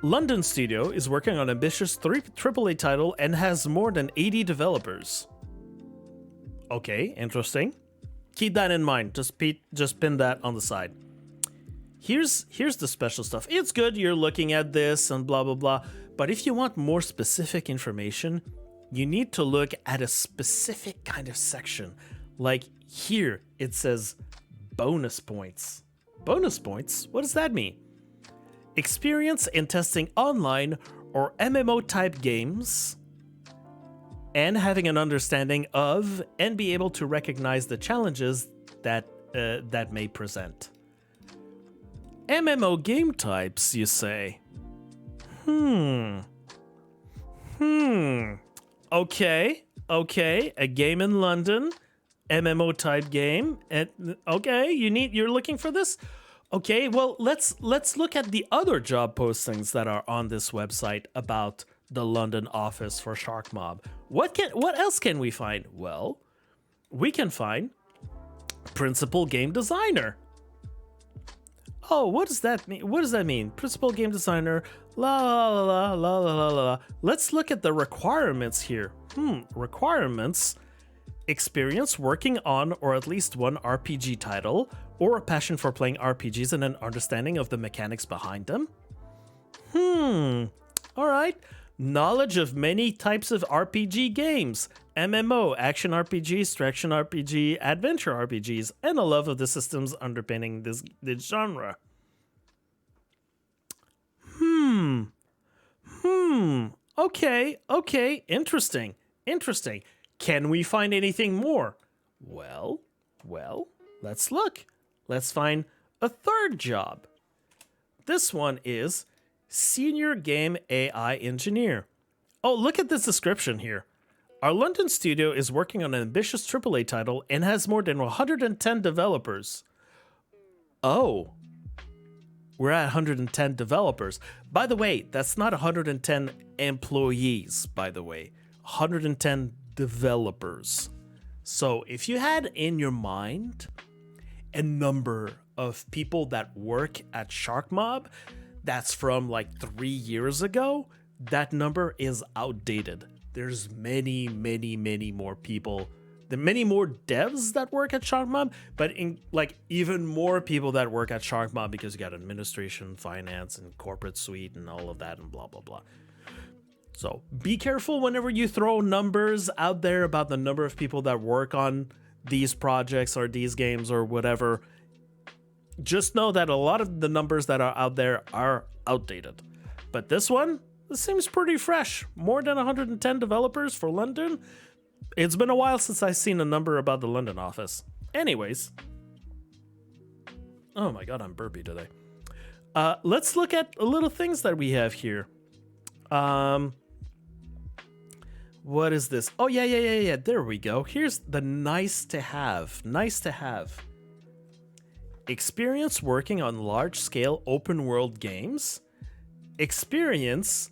London Studio is working on ambitious AAA title and has more than 80 developers. Okay, interesting. Keep that in mind. Just pin that on the side. Here's the special stuff. It's good you're looking at this and blah blah blah, but if you want more specific information, you need to look at a specific kind of section. Like here, it says bonus points. Bonus points? What does that mean? Experience in testing online or MMO type games and having an understanding of and be able to recognize the challenges that may present. MMO game types, you say? Okay, a game in London, MMO type game. And okay, you're looking for this? Okay, well, let's look at the other job postings that are on this website about the London office for Sharkmob. What else can we find? Well, we can find principal game designer. Oh, what does that mean? What does that mean? Principal game designer, la la la la la la la. Let's look at the requirements here. Requirements: experience working on or at least one RPG title, or a passion for playing RPGs and an understanding of the mechanics behind them. All right. Knowledge of many types of RPG games: MMO, action RPGs, strategy RPG, adventure RPGs, and a love of the systems underpinning this genre. Okay, interesting. Can we find anything more? Well, let's look. Let's find a third job. This one is Senior Game AI Engineer. Oh, look at this description here. Our London studio is working on an ambitious AAA title and has more than 110 developers. Oh, we're at 110 developers. By the way, that's not 110 employees, by the way. 110 developers. So if you had in your mind a number of people that work at Sharkmob that's from like 3 years ago, that number is outdated. There's many more people. There are many more devs that work at Sharkmob, but in like even more people that work at Sharkmob because you got administration, finance, and corporate suite and all of that and blah, blah, blah. So be careful whenever you throw numbers out there about the number of people that work on these projects or these games or whatever. Just know that a lot of the numbers that are out there are outdated. But this seems pretty fresh. More than 110 developers for London. It's been a while since I've seen a number about the London office. Anyways. Oh my god, I'm burpy today. Let's look at a little things that we have here. What is this? Oh, yeah. There we go. Here's the nice to have. Nice to have. Experience working on large-scale open-world games. Experience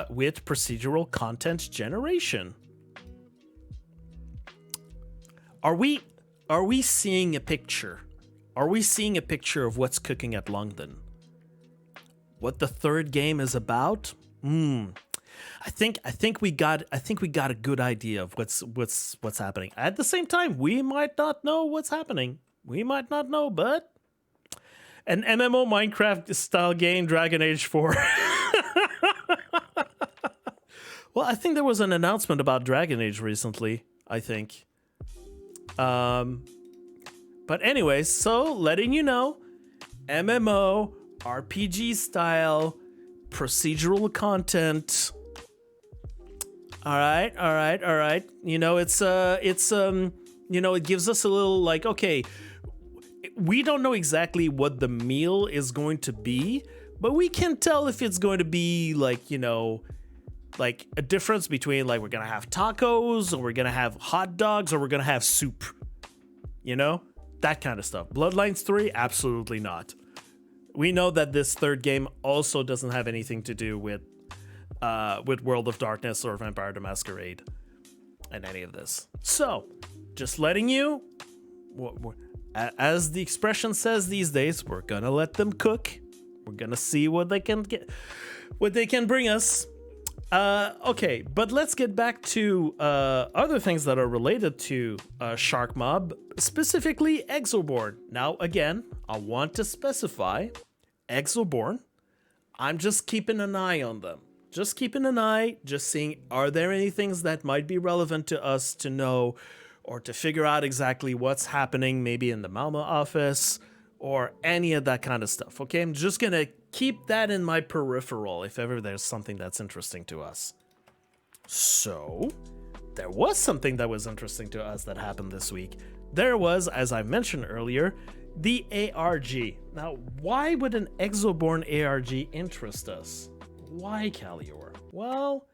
with procedural content generation. Are we seeing a picture? Are we seeing a picture of what's cooking at London? What the third game is about? I think we got a good idea of what's happening. At the same time, we might not know what's happening. We might not know, but an MMO Minecraft style game, Dragon Age 4. Well, I think there was an announcement about Dragon Age recently, I think. But anyways, so letting you know, MMO, RPG style, procedural content. All right. You know, it gives us a little like, okay, we don't know exactly what the meal is going to be, but we can tell if it's going to be like, you know, like a difference between like we're going to have tacos or we're going to have hot dogs or we're going to have soup, you know, that kind of stuff. Bloodlines 3, absolutely not. We know that this third game also doesn't have anything to do with World of Darkness or Vampire the Masquerade and any of this. So, just letting you, as the expression says these days, we're gonna let them cook. We're gonna see what they can get, what they can bring us. Okay, but let's get back to other things that are related to Sharkmob, specifically Exoborne. Now, again, I want to specify Exoborne. I'm just keeping an eye on them. Just keeping an eye, just seeing, are there any things that might be relevant to us to know or to figure out exactly what's happening maybe in the Malmo office or any of that kind of stuff, okay? I'm just going to keep that in my peripheral if ever there's something that's interesting to us. So, there was something that was interesting to us that happened this week. There was, as I mentioned earlier, the ARG. Now, why would an Exoborne ARG interest us? Why, Khalior? Well,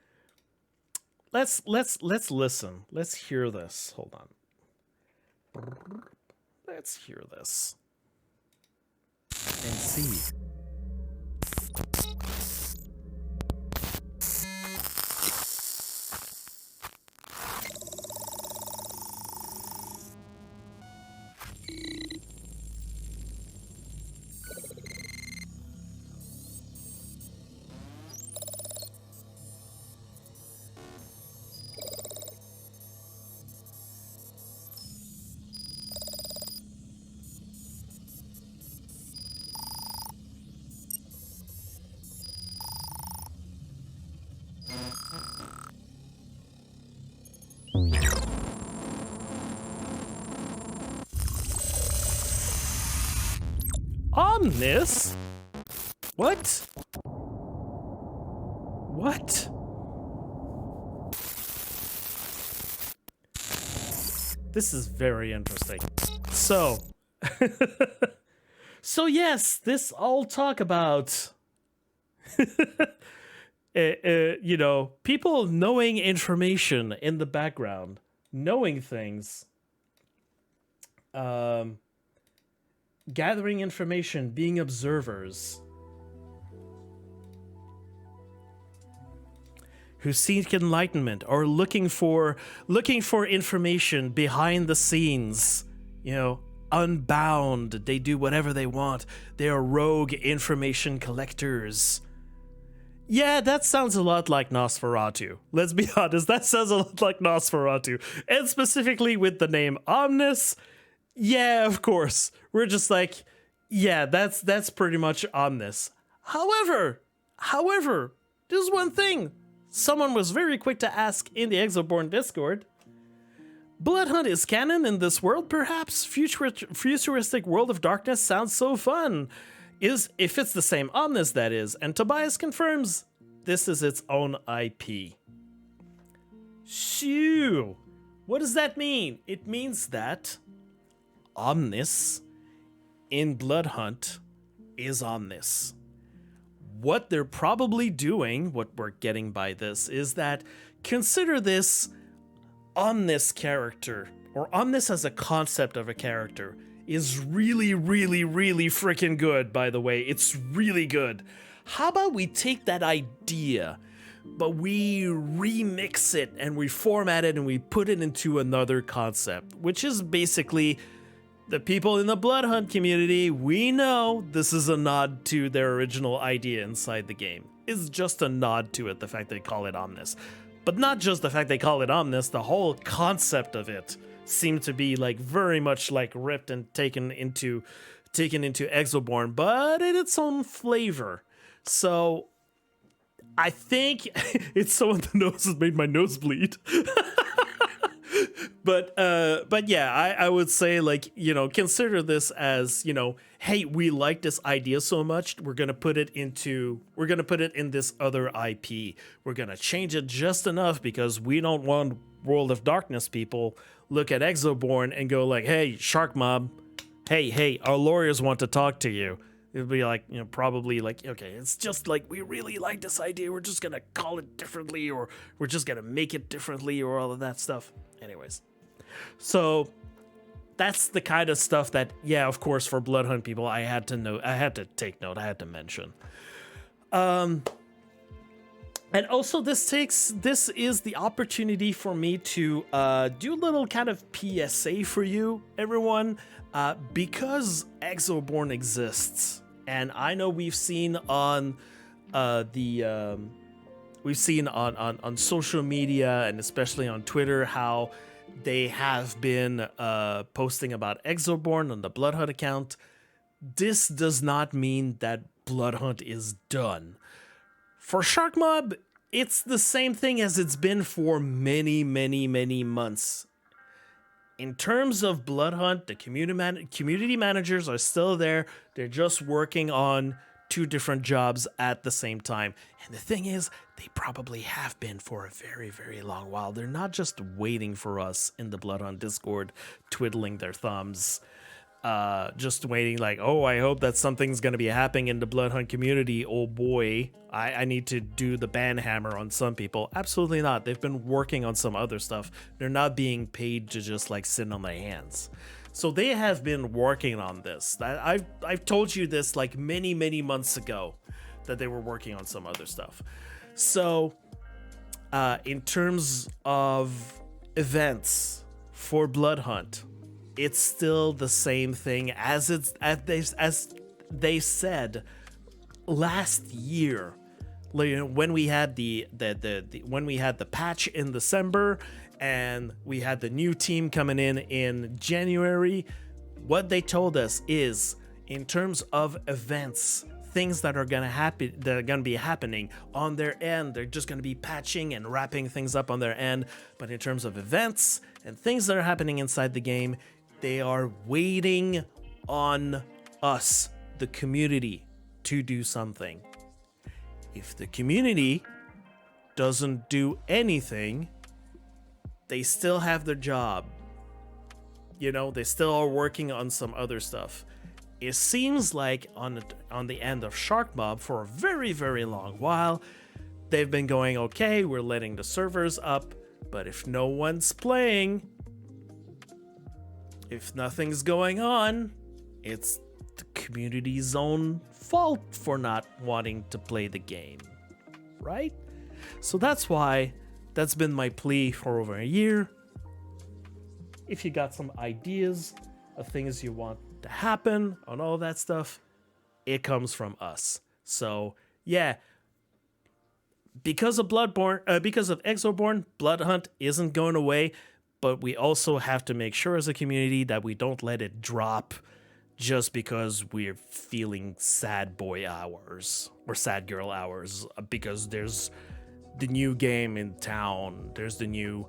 let's listen. Let's hear this. Hold on. Let's hear this and see. Omnis? What? What? This is very interesting. So, so yes, this all talk about, you know, people knowing information in the background, knowing things, gathering information, being observers, who seek enlightenment or looking for information behind the scenes. You know, unbound. They do whatever they want. They are rogue information collectors. Yeah, that sounds a lot like Nosferatu. Let's be honest, that sounds a lot like Nosferatu. And specifically with the name Omnis, yeah, of course. We're just like, yeah, that's pretty much Omnis. However, there's one thing. Someone was very quick to ask in the Exoborne Discord. Bloodhunt is canon in this world, perhaps? Futuristic World of Darkness sounds so fun. If it's the same Omnis, that is. And Tobias confirms this is its own IP. Shoo! What does that mean? It means that Omnis in Bloodhunt is Omnis. What they're probably doing, what we're getting by this, is that consider this Omnis character, or Omnis as a concept of a character, is really, really, really freaking good, by the way. It's really good. How about we take that idea, but we remix it and we format it and we put it into another concept, which is basically the people in the Bloodhunt community, we know this is a nod to their original idea inside the game. It's just a nod to it, the fact they call it Omnis. But not just the fact they call it Omnis, the whole concept of it seemed to be like very much like ripped and taken into Exoborne, but in its own flavor. So I think it's so on the nose has made my nose bleed. But yeah, I would say, like, you know, consider this as, you know, hey, we like this idea so much, we're gonna put it in this other IP. We're gonna change it just enough because we don't want World of Darkness people look at Exoborne and go like, hey, Sharkmob, hey, our lawyers want to talk to you. It'd be like, you know, probably like, okay, it's just like, we really like this idea, we're just gonna call it differently, or we're just gonna make it differently, or all of that stuff. Anyways, so that's the kind of stuff that, yeah, of course, for Bloodhunt people, I had to take note, I had to mention. And also this is the opportunity for me to do a little kind of PSA for you, everyone, because Exoborne exists, and I know we've seen on on social media and especially on Twitter how they have been posting about Exoborne on the Bloodhunt account. This does not mean that Bloodhunt is done. For Sharkmob, it's the same thing as it's been for many, many, many months. In terms of Bloodhunt, the community managers are still there. They're just working on 2 different jobs at the same time. And the thing is, they probably have been for a very, very long while. They're not just waiting for us in the Bloodhunt Discord, twiddling their thumbs. Just waiting like, oh, I hope that something's going to be happening in the Bloodhunt community. Oh boy, I need to do the ban hammer on some people. Absolutely not. They've been working on some other stuff. They're not being paid to just like sit on their hands. So they have been working on this. I've told you this like many, many months ago that they were working on some other stuff. So in terms of events for Bloodhunt, it's still the same thing as they said last year, when we had the patch in December and we had the new team coming in January. What they told us is, in terms of events, things that are gonna be happening on their end, they're just gonna be patching and wrapping things up on their end. But in terms of events and things that are happening inside the game, they are waiting on us, the community, to do something. If the community doesn't do anything, they still have their job. You know, they still are working on some other stuff. It seems like on the end of Sharkmob, for a very, very long while, they've been going, okay, we're letting the servers up, but if no one's playing, if nothing's going on, it's the community's own fault for not wanting to play the game, right? So that's why that's been my plea for over a year. If you got some ideas of things you want to happen, on all that stuff, it comes from us. So yeah, because of Exoborne, Bloodhunt isn't going away, but we also have to make sure as a community that we don't let it drop just because we're feeling sad boy hours or sad girl hours, because there's the new game in town, there's the new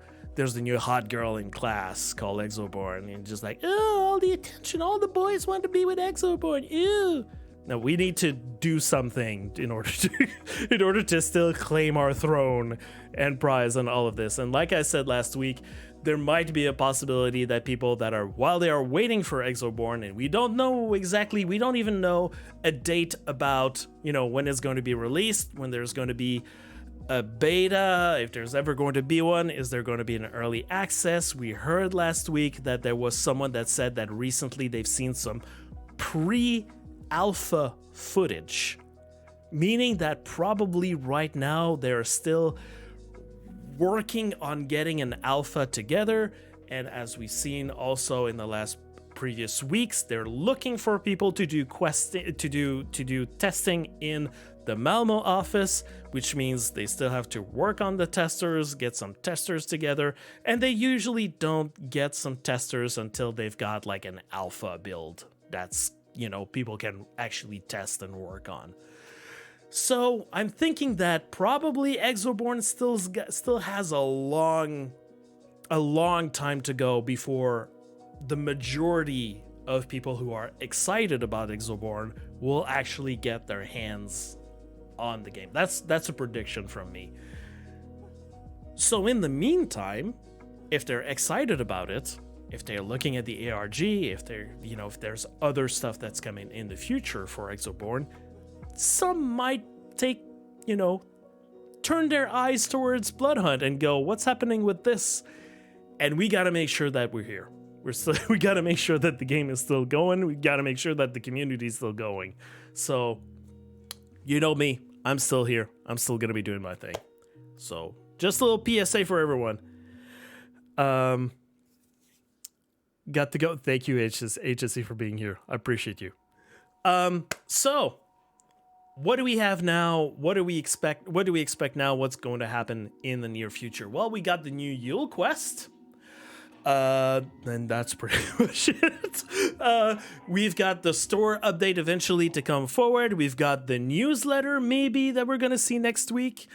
hot girl in class called Exoborne, and just like, oh, all the attention, all the boys want to be with Exoborne, ew. Now we need to do something in order to still claim our throne and prize on all of this. And like I said last week, there might be a possibility that people that are, while they are waiting for Exoborne, and we don't even know a date about, when it's going to be released, when there's going to be a beta, if there's ever going to be one, is there going to be an early access? We heard last week that there was someone that said that recently they've seen some pre-alpha footage, meaning that probably right now they're still working on getting an alpha together. And as we've seen also in the last previous weeks, they're looking for people to do testing in the Malmo office, which means they still have to work on the testers, get some testers together, and they usually don't get some testers until they've got like an alpha build that's, people can actually test and work on. So I'm thinking that probably Exoborne still has a long time to go before the majority of people who are excited about Exoborne will actually get their hands on the game. That's a prediction from me. So in the meantime, if they're excited about it, if they're looking at the ARG, if there's other stuff that's coming in the future for Exoborne, some might turn their eyes towards Bloodhunt and go, what's happening with this? And we got to make sure that we're here. We got to make sure that the game is still going. We got to make sure that the community is still going. So, me, I'm still here. I'm still going to be doing my thing. So, just a little PSA for everyone. Got to go. Thank you, HSC, for being here. I appreciate you. So, what do we have now? What do we expect? What do we expect now? What's going to happen in the near future? Well, we got the new Yule quest. And that's pretty much it. We've got the store update eventually to come forward. We've got the newsletter maybe that we're going to see next week.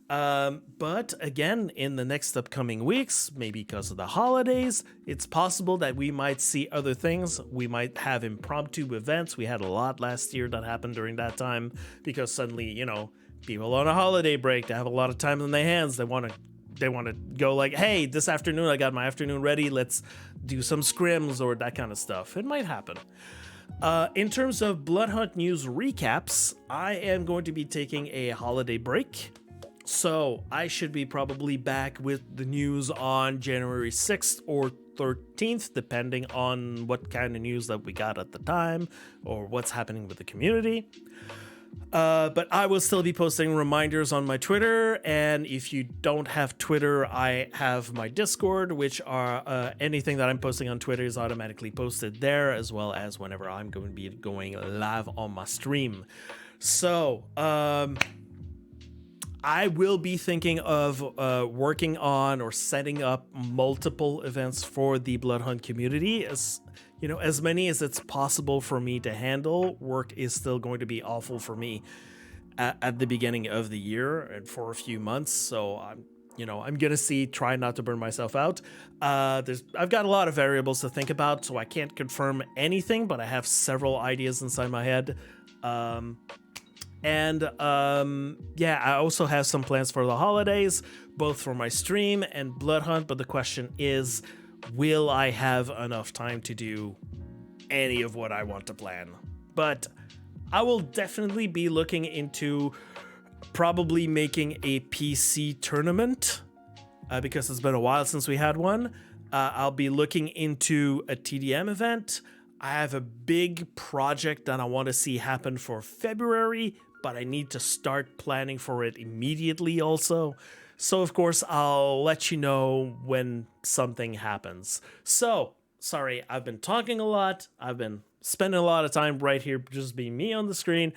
But again, in the next upcoming weeks, maybe because of the holidays, it's possible that we might see other things. We might have impromptu events. We had a lot last year that happened during that time because suddenly, people on a holiday break, they have a lot of time on their hands. They want to go like, hey, this afternoon, I got my afternoon ready. Let's do some scrims or that kind of stuff. It might happen. In terms of Bloodhunt news recaps, I am going to be taking a holiday break. So I should be probably back with the news on January 6th or 13th, depending on what kind of news that we got at the time or what's happening with the community. But I will still be posting reminders on my Twitter, and if you don't have Twitter, I have my Discord, which are anything that I'm posting on Twitter is automatically posted there, as well as whenever I'm going to be going live on my stream. So, I will be thinking of working on or setting up multiple events for the Bloodhunt community. As many as it's possible for me to handle. Work is still going to be awful for me at the beginning of the year and for a few months. So I'm gonna try not to burn myself out. I've got a lot of variables to think about, so I can't confirm anything, but I have several ideas inside my head. I also have some plans for the holidays, both for my stream and Bloodhunt, but the question is, will I have enough time to do any of what I want to plan? But I will definitely be looking into probably making a PC tournament, because it's been a while since we had one. I'll be looking into a TDM event. I have a big project that I want to see happen for February, but I need to start planning for it immediately also. So, of course, I'll let you know when something happens. So, Sorry, I've been talking a lot. I've been spending a lot of time right here, just being me on the screen.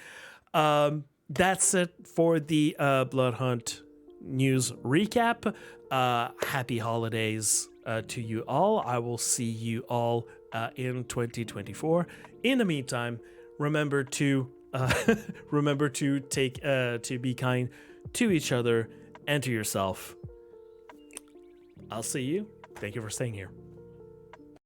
That's it for the Bloodhunt news recap. Happy holidays to you all. I will see you all in 2024. In the meantime, remember to take to be kind to each other and to yourself. I'll see you. Thank you for staying here.